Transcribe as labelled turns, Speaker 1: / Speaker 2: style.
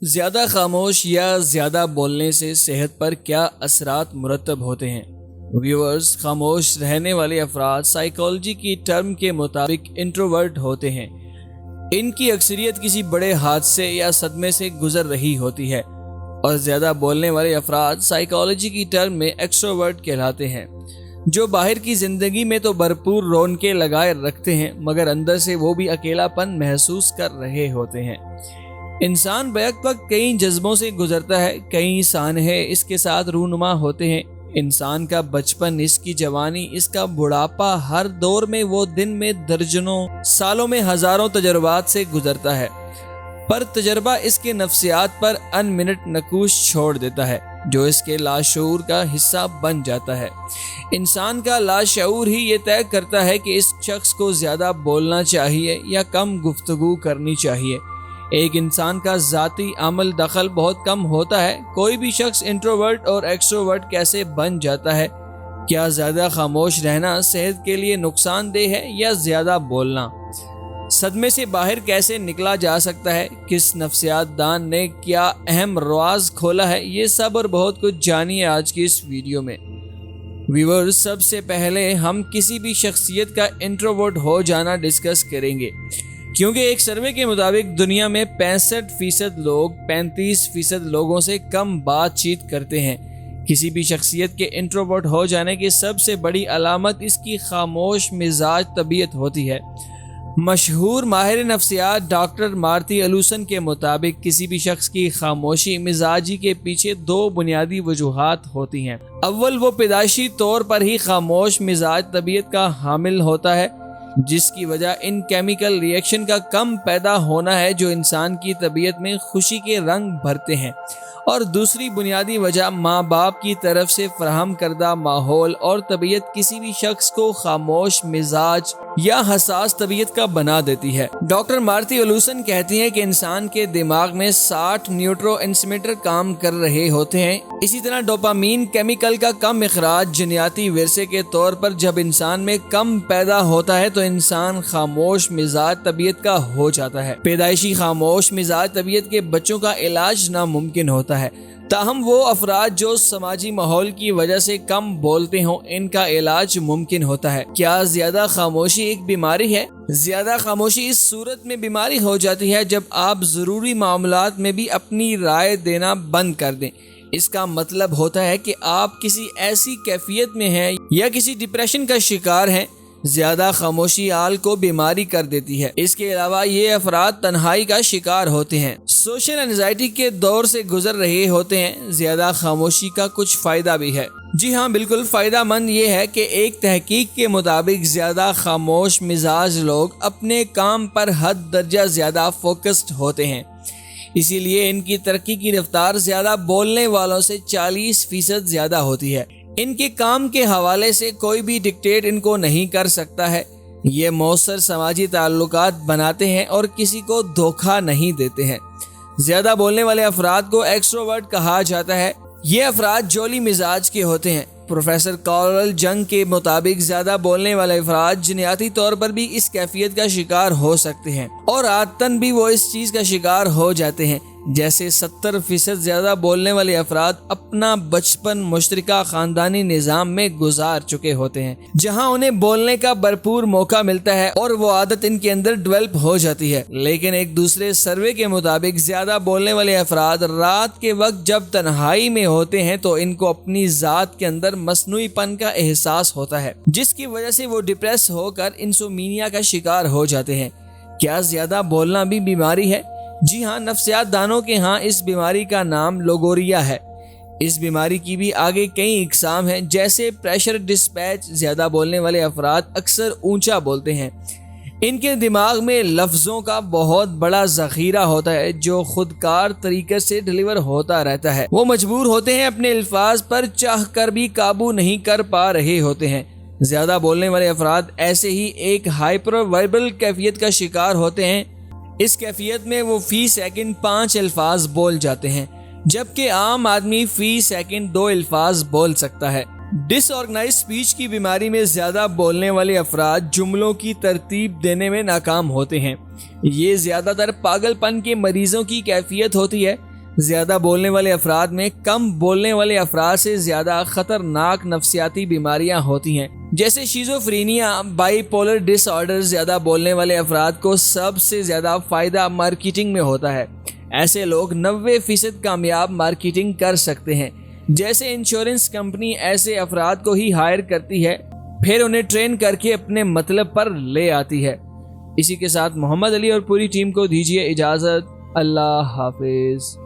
Speaker 1: زیادہ خاموش یا زیادہ بولنے سے صحت پر کیا اثرات مرتب ہوتے ہیں؟ ویورز، خاموش رہنے والے افراد سائیکالوجی کی ٹرم کے مطابق انٹروورٹ ہوتے ہیں۔ ان کی اکثریت کسی بڑے حادثے یا صدمے سے گزر رہی ہوتی ہے، اور زیادہ بولنے والے افراد سائیکالوجی کی ٹرم میں ایکسٹروورٹ کہلاتے ہیں، جو باہر کی زندگی میں تو بھرپور رونقیں لگائے رکھتے ہیں مگر اندر سے وہ بھی اکیلا پن محسوس کر رہے ہوتے ہیں۔ انسان بیک وقت کئی جذبوں سے گزرتا ہے، کئی سانحے اس کے ساتھ رونما ہوتے ہیں۔ انسان کا بچپن، اس کی جوانی، اس کا بڑھاپا، ہر دور میں وہ دن میں درجنوں، سالوں میں ہزاروں تجربات سے گزرتا ہے، پر تجربہ اس کے نفسیات پر ان منٹ نقوش چھوڑ دیتا ہے جو اس کے لاشعور کا حصہ بن جاتا ہے۔ انسان کا لاشعور ہی یہ طے کرتا ہے کہ اس شخص کو زیادہ بولنا چاہیے یا کم گفتگو کرنی چاہیے۔ ایک انسان کا ذاتی عمل دخل بہت کم ہوتا ہے۔ کوئی بھی شخص انٹروورٹ اور ایکسٹروورٹ کیسے بن جاتا ہے؟ کیا زیادہ خاموش رہنا صحت کے لیے نقصان دہ ہے یا زیادہ بولنا؟ صدمے سے باہر کیسے نکلا جا سکتا ہے؟ کس نفسیات دان نے کیا اہم راز کھولا ہے؟ یہ سب اور بہت کچھ جانیے آج کی اس ویڈیو میں۔ ویورز، سب سے پہلے ہم کسی بھی شخصیت کا انٹروورٹ ہو جانا ڈسکس کریں گے، کیونکہ ایک سروے کے مطابق دنیا میں 65% لوگ 35% لوگوں سے کم بات چیت کرتے ہیں۔ کسی بھی شخصیت کے انٹروورٹ ہو جانے کی سب سے بڑی علامت اس کی خاموش مزاج طبیعت ہوتی ہے۔ مشہور ماہر نفسیات ڈاکٹر مارتی ایلوسن کے مطابق کسی بھی شخص کی خاموشی مزاجی کے پیچھے 2 بنیادی وجوہات ہوتی ہیں۔ اول، وہ پیدائشی طور پر ہی خاموش مزاج طبیعت کا حامل ہوتا ہے، جس کی وجہ ان کیمیکل ری ایکشن کا کم پیدا ہونا ہے جو انسان کی طبیعت میں خوشی کے رنگ بھرتے ہیں۔ اور دوسری بنیادی وجہ ماں باپ کی طرف سے فراہم کردہ ماحول اور طبیعت کسی بھی شخص کو خاموش مزاج یا حساس طبیعت کا بنا دیتی ہے۔ ڈاکٹر مارتی ایلوسن کہتی ہیں کہ انسان کے دماغ میں 60 نیوٹرو انسمیٹر کام کر رہے ہوتے ہیں۔ اسی طرح ڈوپامین کیمیکل کا کم اخراج جنیاتی ورثے کے طور پر جب انسان میں کم پیدا ہوتا ہے تو انسان خاموش مزاج طبیعت کا ہو جاتا ہے۔ پیدائشی خاموش مزاج طبیعت کے بچوں کا علاج ناممکن ہوتا ہے، تاہم وہ افراد جو سماجی ماحول کی وجہ سے کم بولتے ہوں ان کا علاج ممکن ہوتا ہے۔ کیا زیادہ خاموشی ایک بیماری ہے؟ زیادہ خاموشی اس صورت میں بیماری ہو جاتی ہے جب آپ ضروری معاملات میں بھی اپنی رائے دینا بند کر دیں۔ اس کا مطلب ہوتا ہے کہ آپ کسی ایسی کیفیت میں ہیں یا کسی ڈپریشن کا شکار ہیں۔ زیادہ خاموشی آل کو بیماری کر دیتی ہے۔ اس کے علاوہ یہ افراد تنہائی کا شکار ہوتے ہیں، سوشل انزائٹی کے دور سے گزر رہے ہوتے ہیں۔ زیادہ خاموشی کا کچھ فائدہ بھی ہے۔ جی ہاں، بالکل فائدہ مند یہ ہے کہ ایک تحقیق کے مطابق زیادہ خاموش مزاج لوگ اپنے کام پر حد درجہ زیادہ فوکسڈ ہوتے ہیں، اسی لیے ان کی ترقی کی رفتار زیادہ بولنے والوں سے 40% زیادہ ہوتی ہے۔ ان کے کام کے حوالے سے کوئی بھی ڈکٹیٹ ان کو نہیں کر سکتا ہے۔ یہ مؤثر سماجی تعلقات بناتے ہیں اور کسی کو دھوکہ نہیں دیتے ہیں۔ زیادہ بولنے والے افراد کو ایکسٹروورٹ کہا جاتا ہے۔ یہ افراد جولی مزاج کے ہوتے ہیں۔ پروفیسر کارل جنگ کے مطابق زیادہ بولنے والے افراد جنیاتی طور پر بھی اس کیفیت کا شکار ہو سکتے ہیں، اور عادتاً بھی وہ اس چیز کا شکار ہو جاتے ہیں۔ جیسے 70% زیادہ بولنے والے افراد اپنا بچپن مشترکہ خاندانی نظام میں گزار چکے ہوتے ہیں، جہاں انہیں بولنے کا بھرپور موقع ملتا ہے اور وہ عادت ان کے اندر ڈیولپ ہو جاتی ہے۔ لیکن ایک دوسرے سروے کے مطابق زیادہ بولنے والے افراد رات کے وقت جب تنہائی میں ہوتے ہیں تو ان کو اپنی ذات کے اندر مصنوعی پن کا احساس ہوتا ہے، جس کی وجہ سے وہ ڈپریس ہو کر انسومینیا کا شکار ہو جاتے ہیں۔ کیا زیادہ بولنا بھی بیماری ہے؟ جی ہاں، نفسیات دانوں کے ہاں اس بیماری کا نام لوگوریا ہے۔ اس بیماری کی بھی آگے کئی اقسام ہیں، جیسے پریشر ڈسپیچ۔ زیادہ بولنے والے افراد اکثر اونچا بولتے ہیں۔ ان کے دماغ میں لفظوں کا بہت بڑا ذخیرہ ہوتا ہے جو خود کار طریقے سے ڈیلیور ہوتا رہتا ہے۔ وہ مجبور ہوتے ہیں اپنے الفاظ پر چاہ کر بھی قابو نہیں کر پا رہے ہوتے ہیں۔ زیادہ بولنے والے افراد ایسے ہی ایک ہائپر وربل کیفیت کا شکار ہوتے ہیں۔ اس کیفیت میں وہ فی سیکنڈ 5 الفاظ بول جاتے ہیں، جبکہ عام آدمی فی سیکنڈ 2 الفاظ بول سکتا ہے۔ ڈس آرگنائز اسپیچ کی بیماری میں زیادہ بولنے والے افراد جملوں کی ترتیب دینے میں ناکام ہوتے ہیں۔ یہ زیادہ تر پاگل پن کے مریضوں کی کیفیت ہوتی ہے۔ زیادہ بولنے والے افراد میں کم بولنے والے افراد سے زیادہ خطرناک نفسیاتی بیماریاں ہوتی ہیں، جیسے schizophrenia, bipolar disorder. زیادہ بولنے والے افراد کو سب سے زیادہ فائدہ مارکیٹنگ میں ہوتا ہے۔ ایسے لوگ 90% کامیاب مارکیٹنگ کر سکتے ہیں۔ جیسے انشورنس کمپنی ایسے افراد کو ہی ہائر کرتی ہے، پھر انہیں ٹرین کر کے اپنے مطلب پر لے آتی ہے۔ اسی کے ساتھ محمد علی اور پوری ٹیم کو دیجیے اجازت۔ اللہ حافظ۔